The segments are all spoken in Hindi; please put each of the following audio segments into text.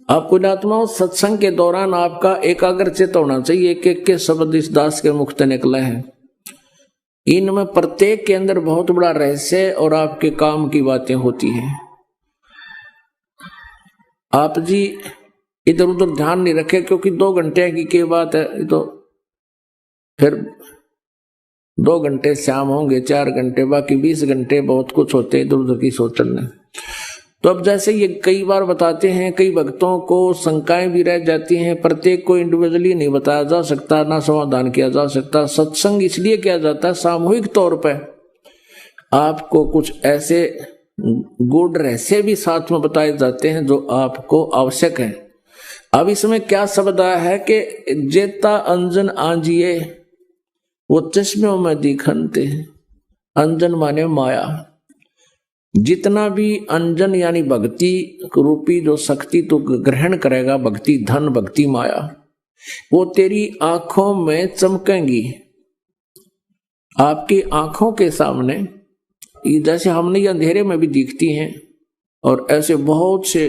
आप पुण्यात्माओं, सत्संग के दौरान आपका एकाग्रचित होना चाहिए। एक एक के शब्द इस दास के मुख से निकले हैं, इनमें प्रत्येक के अंदर बहुत बड़ा रहस्य और आपके काम की बातें होती हैं। आप जी इधर उधर ध्यान नहीं रखे, क्योंकि 2 घंटे की क्या बात है, तो फिर 2 घंटे शाम होंगे, 4 घंटे, बाकी 20 घंटे बहुत कुछ होते इधर उधर की सोचने। तो अब जैसे ये कई बार बताते हैं, कई भक्तों को शंकाएं भी रह जाती हैं, प्रत्येक को इंडिविजुअली नहीं बताया जा सकता, ना समाधान किया जा सकता। सत्संग इसलिए किया जाता है सामूहिक तौर पर, आपको कुछ ऐसे गूढ़ रहस्य भी साथ में बताए जाते हैं जो आपको आवश्यक है। अब इसमें क्या शब्द आया है कि जेता अंजन आंजिए वो चश्मों में दिखनते। अंजन माने माया। जितना भी अंजन यानी भक्ति रूपी जो शक्ति तो ग्रहण करेगा, भक्ति धन, भक्ति माया, वो तेरी आंखों में चमकेंगी। आपकी आंखों के सामने जैसे हमने ये अंधेरे में भी दिखती हैं, और ऐसे बहुत से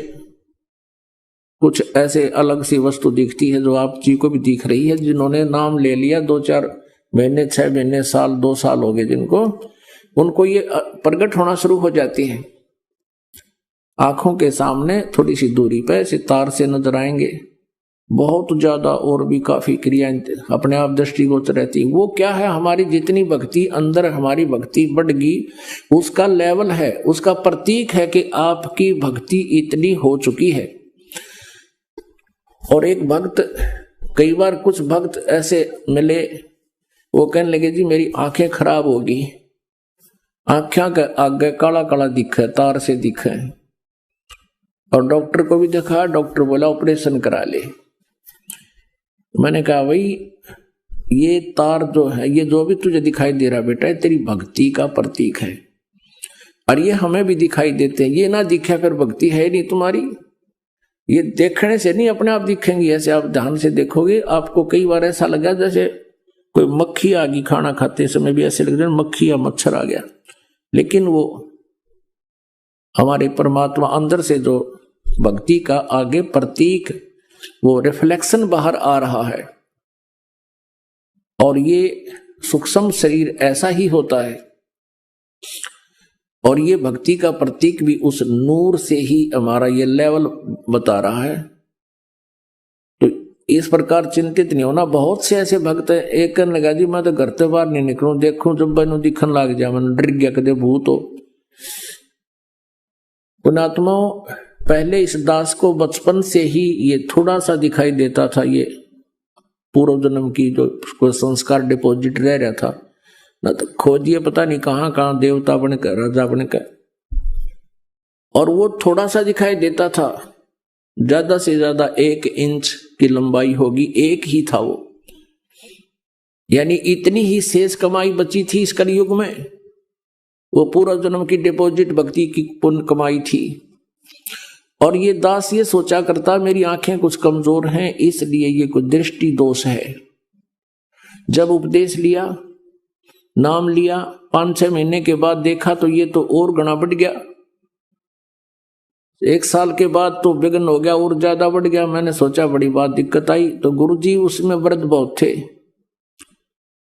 कुछ ऐसे अलग सी वस्तु दिखती है जो आप जी को भी दिख रही है। जिन्होंने नाम ले लिया 2-4 महीने, 6 महीने, साल, 2 साल हो गए जिनको, उनको ये प्रकट होना शुरू हो जाती है। आंखों के सामने थोड़ी सी दूरी पे सितार से नजर आएंगे, बहुत ज्यादा और भी काफी क्रियाएं अपने आप दृष्टिगोचर रहती। वो क्या है, हमारी जितनी भक्ति अंदर, हमारी भक्ति बढ़गी, उसका लेवल है, उसका प्रतीक है कि आपकी भक्ति इतनी हो चुकी है। और एक भक्त, कई बार कुछ भक्त ऐसे मिले, वो कहने लगे जी मेरी आंखें खराब होगी, आंखें के आगे काला काला दिखे, तार से दिखे, और डॉक्टर को भी देखा, डॉक्टर बोला ऑपरेशन करा ले। मैंने कहा भाई ये तार जो है, ये जो भी तुझे दिखाई दे रहा बेटा, तेरी भक्ति का प्रतीक है, और ये हमें भी दिखाई देते हैं। ये ना दिखा फिर भक्ति है नहीं तुम्हारी। ये देखने से नहीं अपने आप दिखेंगी, ऐसे आप ध्यान से देखोगे, आपको कई बार ऐसा लगा जैसे कोई मक्खी आ गई, खाना खाते समय भी ऐसे लग रहा है मक्खी या मच्छर आ गया, लेकिन वो हमारे परमात्मा अंदर से जो भक्ति का आगे प्रतीक, वो रिफ्लेक्शन बाहर आ रहा है। और ये सूक्ष्म शरीर ऐसा ही होता है, और ये भक्ति का प्रतीक भी उस नूर से ही हमारा ये लेवल बता रहा है। तो इस प्रकार चिंतित नहीं होना। बहुत से ऐसे भक्त हैं, एक कहने लगा जी मैं तो घर से बाहर नहीं निकलूं, देखूं जब मैनू दिखन लग जाए, मैंने डर गया कदे भूत हो। पुण्यात्माओं, पहले इस दास को बचपन से ही ये थोड़ा सा दिखाई देता था, ये पूर्व जन्म की जो कोई संस्कार डिपॉजिट रह रहा था ना, तो खोजिए पता नहीं कहां कहां देवता बनकर, राजा बनकर, और वो थोड़ा सा दिखाई देता था। ज्यादा से ज्यादा 1 इंच की लंबाई होगी, एक ही था वो, यानी इतनी ही शेष कमाई बची थी इस कलयुग में। वो पूर्व जन्म की डिपॉजिट भक्ति की पुण्य कमाई थी। और ये दास ये सोचा करता मेरी आंखें कुछ कमजोर हैं, इसलिए ये कुछ दृष्टि दोष है। जब उपदेश लिया, नाम लिया, 5-6 महीने के बाद देखा तो ये तो और गणा बढ़ गया। 1 साल के बाद तो विघ्न हो गया, और ज्यादा बढ़ गया। मैंने सोचा बड़ी बात दिक्कत आई। तो गुरुजी उसमें वृद्ध बहुत थे,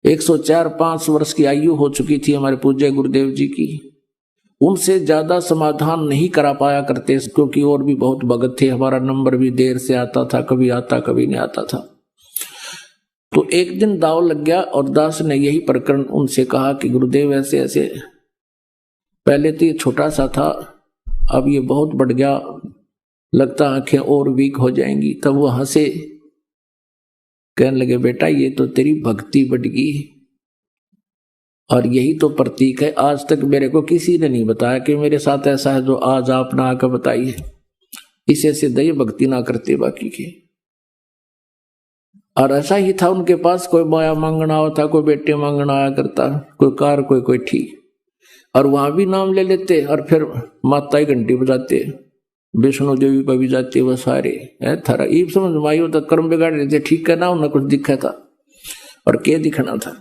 104-105 वर्ष की आयु हो चुकी थी हमारे पूज्य गुरुदेव जी की। उनसे ज्यादा समाधान नहीं करा पाया करते, क्योंकि और भी बहुत भगत थे। हमारा नंबर भी देर से आता था, कभी आता कभी नहीं आता था। तो एक दिन दाव लग गया, और दास ने यही प्रकरण उनसे कहा कि गुरुदेव ऐसे ऐसे, पहले तो ये छोटा सा था, अब ये बहुत बढ़ गया, लगता आंखें और वीक हो जाएंगी। तब वो हंसे, कहने लगे बेटा ये तो तेरी भक्ति बढ़ गई, और यही तो प्रतीक है। आज तक मेरे को किसी ने नहीं बताया कि मेरे साथ ऐसा है जो आज आपने आकर बताई है। इसे सिद्ध ये भक्ति ना करते बाकी के। और ऐसा ही था उनके पास, कोई माया मांगना होता, कोई बेटे मांगना आया करता, कोई कार, कोई ठीक, और वहां भी नाम ले लेते, और फिर माता ही घंटी बजाते, विष्णु देवी पर भी जाते, वो सारे थारा ईब समझ माई होता कर्म बिगाड़ रहे थे। ठीक है ना, उन्हें कुछ दिखा था और क्या दिखना था।